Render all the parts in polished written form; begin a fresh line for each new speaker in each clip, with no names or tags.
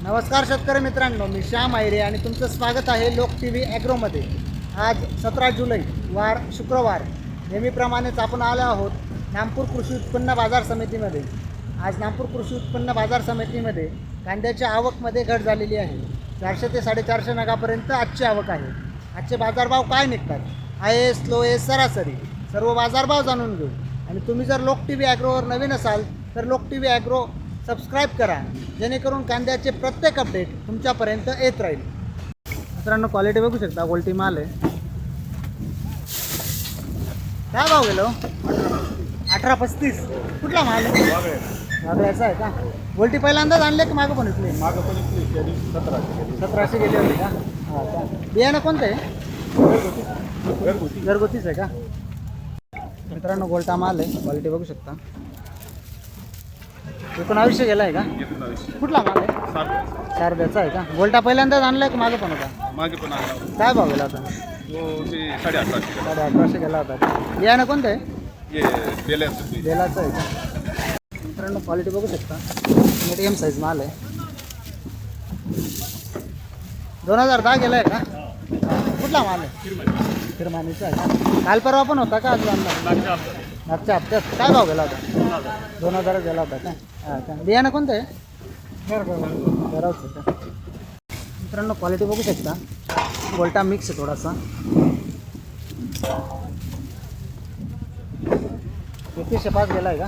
नमस्कार शेतकरी मित्रांनो, मी श्याम आयरे आणि तुमचं स्वागत आहे लोक टी व्ही ॲग्रोमध्ये। आज 17 जुलै वार शुक्रवार नेहमीप्रमाणेच आपण आलो आहोत नागपूर कृषी उत्पन्न बाजार समितीमध्ये। आज नागपूर कृषी उत्पन्न बाजार समितीमध्ये कांद्याच्या आवकमध्ये घट झालेली आहे। 400 ते 450 नगापर्यंत आजची आवक आहे। आजचे बाजारभाव काय निघतात, हायेस्ट लोएस्ट सरासरी सर्व बाजारभाव जाणून घेऊ। आणि तुम्ही जर लोक टी व्ही ॲग्रोवर नवीन असाल तर लोक टी व्ही ॲग्रो सबस्क्राईब करा, जेणेकरून कांद्याचे प्रत्येक अपडेट तुमच्यापर्यंत येत राहील। मित्रांनो, क्वालिटी बघू शकता, गोल्टी माल आहे। काय भाव गेलो? 1835। कुठला माल आहे? वागळ्याचा आहे का? गोल्टी पहिल्यांदाच आणले की मागं पण इथले?
मागं पण इथली
1700 गेले होते का? हां का? बियाणं कोणतं आहे? घरगुतीच आहे का? मित्रांनो, गोल्टा माल आहे, क्वालिटी बघू शकता। 1900 गेला आहे का? कुठला माल आहे? शारद्याचा आहे का? गोल्टा पहिल्यांदाच आणलाय की मागे पण होता?
मागे पण आला
काय भाव गेला होता?
तो ते 1850
1800 गेला होता। बियाणं कोणतं आहे?
हे
बेलाचं आहे का? मित्रांनो, क्वालिटी बघू शकता, मीडियम साईज माल आहे। 2010 गेला आहे का? कुठला माल आहे? किरमानीचा आहे का? काल परवा पण होता का? आज आणला? मागच्या हप्त्यात काय भाव गेला होता? 2000 गेला होता का? हां का? बियाणं कोणतं आहे? घरावचं का? मित्रांनो, क्वालिटी बघू शकता, गोल्टा मिक्स आहे थोडासा। 2105 गेला आहे का?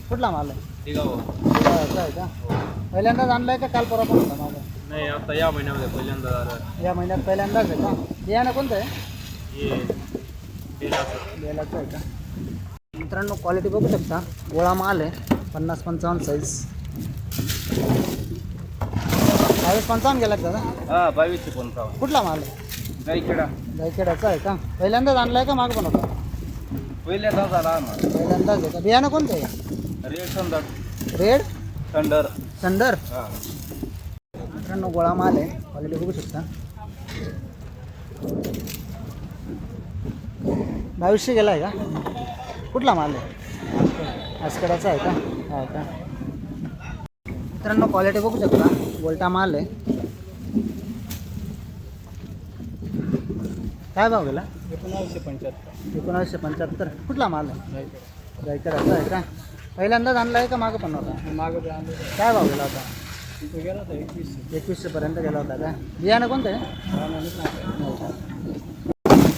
कुठला माल आहे? असं आहे का? पहिल्यांदाच आणला आहे का काल परवा पण होता माल?
नाही, आता या महिन्यामध्ये पहिल्यांदा झालं.
या महिन्यात पहिल्यांदाच आहे का? बियाणं कोणतं आहे? बेलाचं आहे का? मित्रांनो, क्वालिटी बघू शकता, गोळा माल आहे, 50-55 साईज। 22-55 गेला दादा?
हां, 2255.
कुठला माल आहे? गायखेडाचा आहे का? पहिल्यांदाच आणला आहे का माग पण होता?
पहिल्यांदा झाला
पहिल्यांदाच आहे का? बियाणं कोणतं आहे?
रेड संदर.
रेड संडर।
हां,
मित्रांनो, गोळा माल आहे, क्वालिटी बघू शकता। 2200 गेला आहे का? कुठला माल आहे? आसकडाचा आहे का? हा का? मित्रांनो, क्वालिटी बघू शकता, गोल्टा माल आहे। काय भाव गेला? 1975। कुठला माल आहे? गायकडाचा आहे का? पहिल्यांदाच आणला आहे का मागं पण होता?
मागं
काय भाव गेला होता?
गेला होता
2100 पर्यंत गेला होता का? बियाणं कोणतं आहे?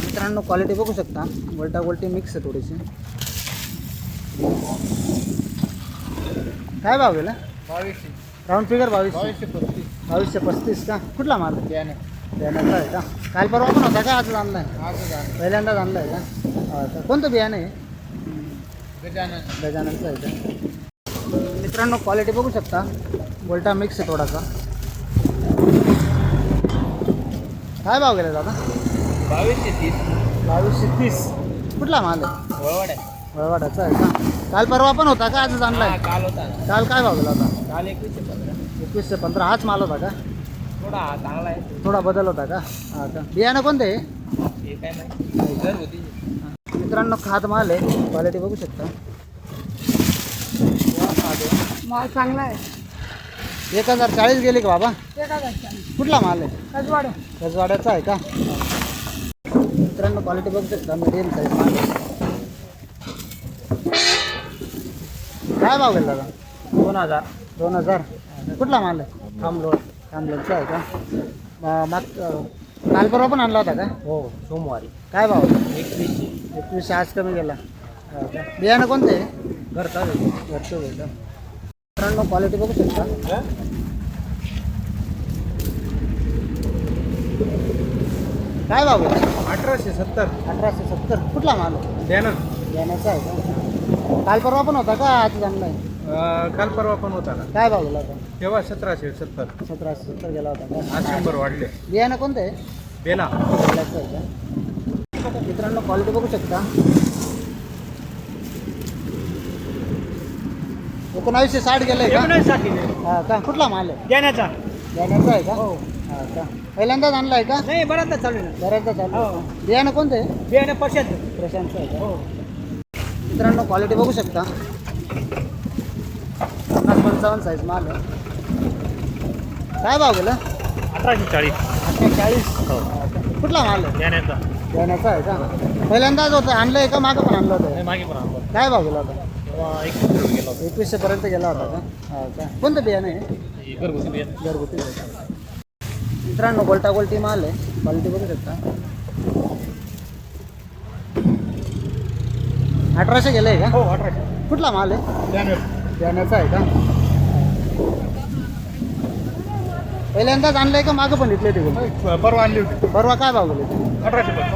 मित्रांनो, क्वालिटी बघू शकता, गोल्टी मिक्स आहे थोडीशी। काय भाव गेला?
2200.
Round figure 2200।
2235
का? कुठला माल आहे? बियाण्याचा आहे का? काल परवा पण होता का? आज आणला आहे? पहिल्यांदाच आणला आहे का? हा का? कोणतं बियाणं आहे? गजाननचं आहे का? मित्रांनो, क्वालिटी बघू शकता, गोल्टा मिक्स आहे थोडासा। काय भाव गेला दादा?
2230.
2230। कुठला माल आहे?
वळवड आहे.
वळवाडाचा आहे का? काल परवा पण होता का? आजच आणला आहे?
काल होता.
काल काय भाव गेला होता?
काल 2115.
2115। हाच माल होता का?
थोडा चांगला आहे.
थोडा बदल होता का? हा का? बियाणं कोणतं आहे?
हे काय नाही, घर होती.
मित्रांनो, खाद माल आहे, क्वालिटी बघू शकता।
माल चांगला आहे।
1040 गेली का बाबा?
1040।
कुठला माल आहे?
कजवाडे।
रजवाड्याचा आहे का? मित्रांनो, क्वालिटी बघू शकता, मीडियम साईज माल आहे। काय भाव गेला दादा? 2000। कुठला माल आहे? थांबलोडचा आहे का? काल परवा पण आणला होता का?
हो, सोमवारी.
काय भाव?
2100.
2100। आज कमी गेला। हा का? बियाणं कोणतं आहे?
घरचा
घरचं होईल का? मित्रांनो, क्वालिटी बघू शकता, काय भाव गेला?
1870.
1870। कुठला माल आहे? बियाण्याचा आहे का? काल परवा पण होता का? आज आणला आहे?
काल परवा पण होता ना.
काय भाव गेला होता?
तेव्हा 1770.
1770 गेला होता का?
आज 100 वाढले.
बियाणं कोणतं आहे?
बेला.
बेलाचं आहे का? मित्रांनो, क्वालिटी बघू शकता, 1960 गेलं आहे का? हा का? कुठला माल आहे?
देण्याचा.
बियाण्याचा आहे का? हा का? पहिल्यांदाच आणला आहे का?
नाही, बराचदा चालू आहे.
बऱ्याचदा चालू आहे का? बियाणं कोणतं आहे?
बियाणे प्रशांत.
प्रशांतचं आहे का? मित्रांनो, क्वालिटी बघू शकता, 50-55 साईज माल आहे। काय भाव गेलं?
1840.
1840. कुठला माल आहे?
याण्याचा
देण्याचा आहे का? पहिल्यांदाच होतं आणलं आहे का मागं पण आणलं होतं?
मागे पण आणला
काय भाव गेला होता?
तेव्हा 21 गेला
2100 पर्यंत गेला होता का? हा का? कोणतं बियाणं आहे?
होता घरगुती बियाणं.
घरगुती आहे. मित्रांनो गोल्टा गोल्टी माल आहे, क्वालिटी बघू शकता. 1800 गेलं आहे का?
हो 1800.
कुठला माल आहे?
यानं
देण्याचा आहे का? पहिल्यांदाच आणलंय का मागं पण इथले तिकडून?
परवा आणली होती.
परवा काय भाव गेले? 1800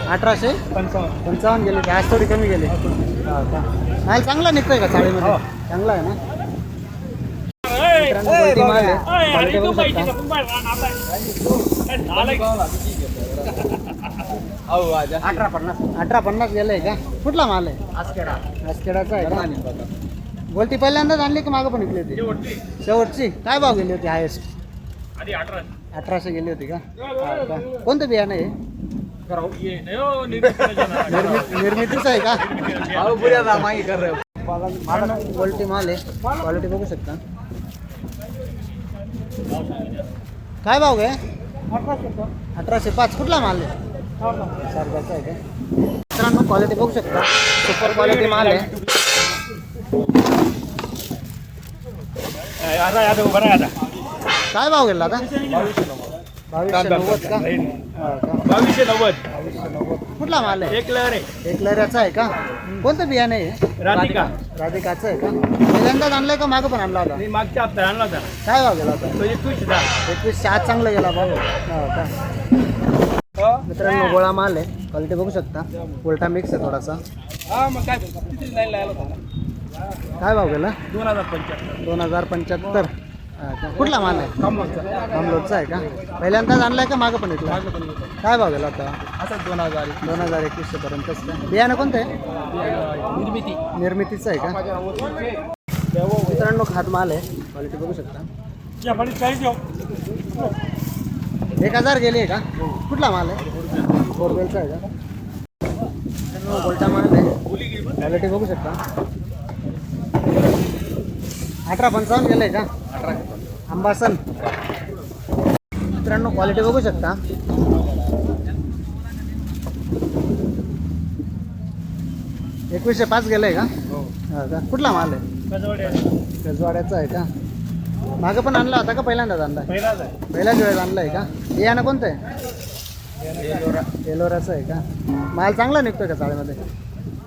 1855.
55 गेले ते, आज थोडी कमी गेले. हा का? माल चांगला निघतोय का चाळीमध्ये?
हो.
चांगला आहे ना? मित्रांनो गोल्टी माल आहे, क्वालिटी बघू शकता. 1850 गेलंय का? कुठला माल आहे? आसखेडाचा आहे का? गोल्टी पहिल्यांदाच आणली की मागं पण इकली होती? शेवटची काय भाव गेली होती हायेस्ट? 1800 गेली होती का? हा का? कोणतं बियाणं आहे? निर्मितीचं आहे का? गोल्टी माल आहे, क्वालिटी बघू शकता. काय भाव आहे? 1805. कुठला माल आहे? सरकारचा आहे का? मित्रांनो क्वालिटी बघू शकता, सुपर क्वालिटी माल आहे. काय भाव गेला आता? 2290 का? हा का?
2290.
कुठला माल आहे?
एक लहर आहे.
एक लहऱ्याचा आहे का? कोणतं बियाणं आहे?
राधिका.
राधिकाचं आहे का? पहिल्यांदाच आणलंय का मागं पण आणला होता?
मी मागच्या हप्त्यात आणला होता.
काय भाव गेला होता?
तो 21,000.
2100. आज चांगला गेला भाव. हा का? मित्रांनो गोळा माल आहे, क्वालिटी बघू शकता. उलटा मिक्स आहे थोडासा.
हा मग काय किती लाईन लावला होता?
काय भाव गेला?
2075.
2075. हा का? कुठला माल आहे?
कमलचा.
कमलोदचा आहे का? पहिल्यांदाच आणलाय का मागं पण इथला? काय भाव गेला होता?
असंच 2000.
2100 पर्यंतच का? बियाणं कोणतं आहे?
निर्मिती.
निर्मितीचं आहे का? मित्रांनो खात माल आहे, क्वालिटी बघू शकता. 1000 गेली आहे का? कुठला माल आहे? बोरवेलचा आहे का? मित्रांनो गोल्टा माल आहे, क्वालिटी बघू शकता. 1855 गेलं आहे का? आंबासन. मित्रांनो क्वालिटी बघू शकता. एकवीसशे 5 गेलं आहे का? हा का? कुठला माल आहे? गजवाड्याचा आहे का? मागं पण आणला होता का पहिल्यांदाच आणला? पहिल्याच वेळेस आणला आहे का? बियाणं कोणतं आहे? एलोराचं आहे का? माल चांगला निघतोय का चाळीमध्ये?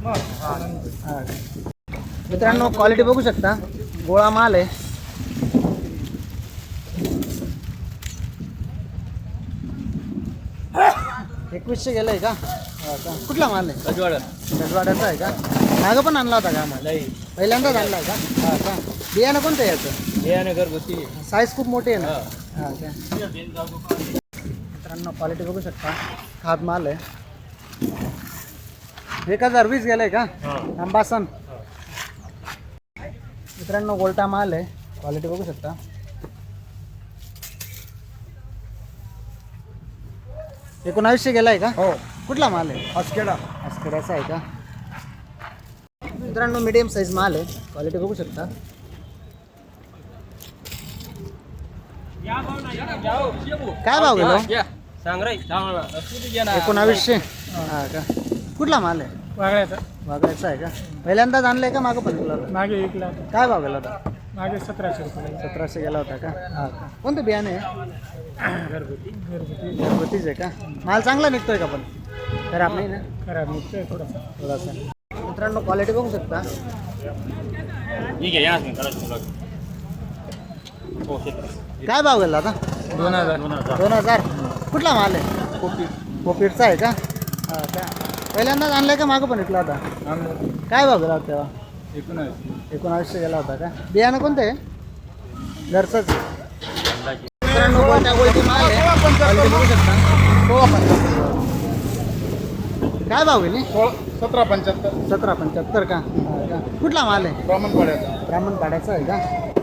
हा. मित्रांनो क्वालिटी बघू शकता, गोळा माल आहे. एकवीसशे गेलं आहे का? हा का? कुठला माल आहे? गजवाड्याचा आहे का? मागं पण आणला होता का माल? पहिल्यांदाच आणला आहे का? हा का? बियाणं कोणतं आहे याचं?
बियाणं घरगुती.
साईज खूप मोठी आहे ना? हा का? मित्रांनो क्वालिटी बघू शकता, खाद माल आहे. 1020 गेलं आहे का? आंबासन. मित्रांनो गोल्टा माल आहे, क्वालिटी बघू शकता. $1900 गेला आहे का?
हो.
कुठला माल आहे?
आसखेडा.
आसखेड्याचा आहे का? मित्रांनो मीडियम साईज माल आहे, क्वालिटी बघू शकता. काय भाव गेलो?
सांग रे.
1900. हा का? कुठला माल आहे? वागळ्याचा आहे का? पहिल्यांदाच आणलंय का मागं पण तुला?
मागे विकला.
काय भाव गेला होता?
मागे 1700 रुपये.
1700 गेला होता का? हा का? कोणतं बियाणं आहे?
घरगुती.
घरगुतीच आहे का? माल चांगला निघतोय का पण? खराब नाही ना?
खराब निघतोय थोडासा.
थोडासा. मित्रांनो क्वालिटी बघू शकता. काय भाव गेला आता? 2000. कुठला माल आहे? कोपीटचा आहे का? हा का? पहिल्यांदाच आणलाय का मागं पण विकला होता? काय भाव गेला होता तेव्हा? 1900 गेला होता का? बियाणं कोणतं आहे? घरचंच. मित्रांनो गोल्टा गोल्टी माल आहे, क्वालिटी बघू शकता. काय भाव गेली?
1775.
1775 का? हा का? कुठला माल आहे?
ब्राह्मणपाड्याचा.
ब्राह्मणपाड्याचा आहे का?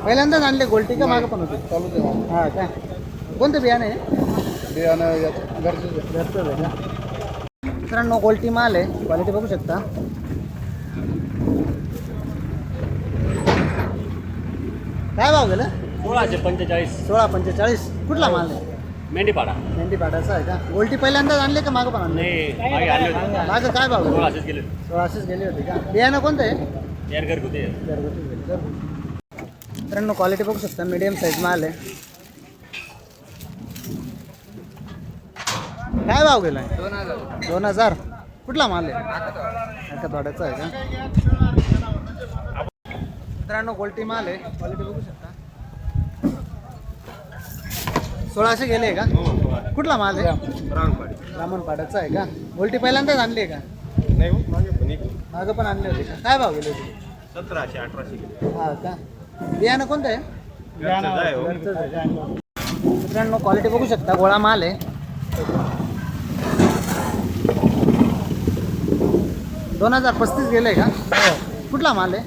पहिल्यांदाच आणले गोल्टी का मागं पण होते?
चालू दे.
हा का? कोणतं बियाणं आहे?
बियाणं घरचं.
घरचंच आहे का? मित्रांनो गोल्टी माल आहे, क्वालिटी बघू शकता. काय भाव गेलं?
1645
1645 कुठला माल आहे
मेंढीपाडा
मेंढीपाड्याचा आहे का गोल्टी पहिल्यांदाच आणले का मागं पण आणले
नाही मागे आणले होते
मागं काय भाव
1600 गेले
1600 गेली होती का बियाणं कोणतं आहे
यार घरगुती आहे.
मित्रांनो क्वालिटी बघू शकता मीडियम साईज माल आहे काय भाव गेला 2000 कुठला माल आहे एका थोड्याचा आहे का मित्रांनो गोल्टी माल आहे क्वालिटी बघू शकता 1600 गेले का कुठला माल आहे ब्राह्मणपाड्याचा आहे का गोल्टी पहिल्यांदाच आणली आहे का मागं पण आणली होती का काय भाव गेले होते
1700-1800 गेले
हा का बियाणं कोणतं आहे घरचंच आहे का? मित्रांनो क्वालिटी बघू शकता गोळा माल आहे 2035 गेले का कुठला माल आहे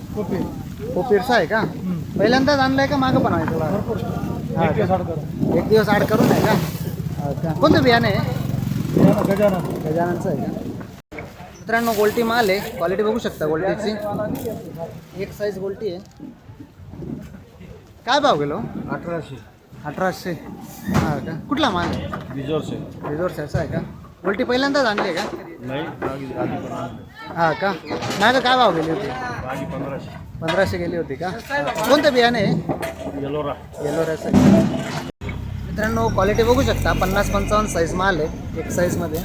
कोपीरचा आहे का पहिल्यांदाच आणलाय का मागं पण आहे तुला एक दिवस आड करून आहे का हा का कोणतं बियाणं आहे गजाननचं आहे का मित्रांनो गोल्टी माल आहे क्वालिटी बघू शकता गोल्टीची एक साईज गोल्टी आहे काय भाव गेलो 1800 हा का कुठला माल आहे रिझोर्सचा आहे का गोल्टी पहिल्यांदाच आणली आहे का हा का नाही काय भाव गेली होती 1500 गेली होती का कोणतं बियाणं आहे येलोराचं आहे मित्रांनो क्वालिटी बघू शकता 50-55 साईज माल आहे एक साईजमध्ये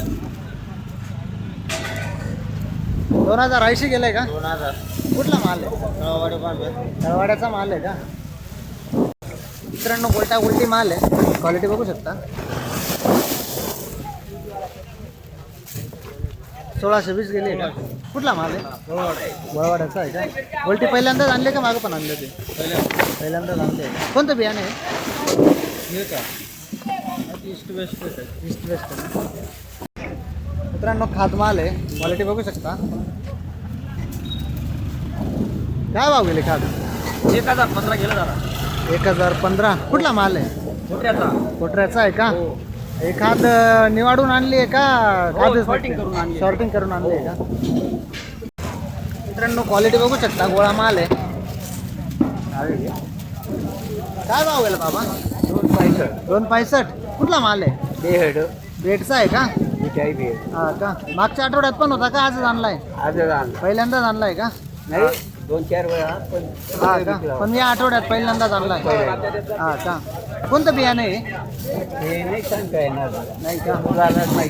2080 गेलंय का 2000 कुठला माल आहे तळवाड्याचा माल आहे का मित्रांनो गोल्टी माल आहे क्वालिटी बघू शकता 1620 गेली आहे का कुठला माल आहे वळवाड्याचा आहे का गोल्टी पहिल्यांदाच आणले का मागं पण आणले ते पहिल्यांदाच आणले आहे कोणतं बियाणं आहे ईस्ट वेस्ट मित्रांनो खात माल आहे क्वालिटी बघू शकता काय भाव गेले खात
1015 गेलं दादा
1015 कुठला माल आहे कोटऱ्याचा आहे का एखाद निवाडून आणली आहे का शॉर्टिंग करून आणली आहे का मित्रांनो क्वालिटी बघू शकता गोळा माल आहे काय भाव गेला बाबा 265 कुठला माल आहे बेडचा आहे का हा का मागच्या आठवड्यात पण होता का आजच आणलाय पहिल्यांदाच आणलाय का
नाही 2-4 वेळा
हा का पण या आठवड्यात पहिल्यांदाच आणलाय हा का कोणतं बियाणं आहे
हे नाही सांगता येणार
नाही का
नाही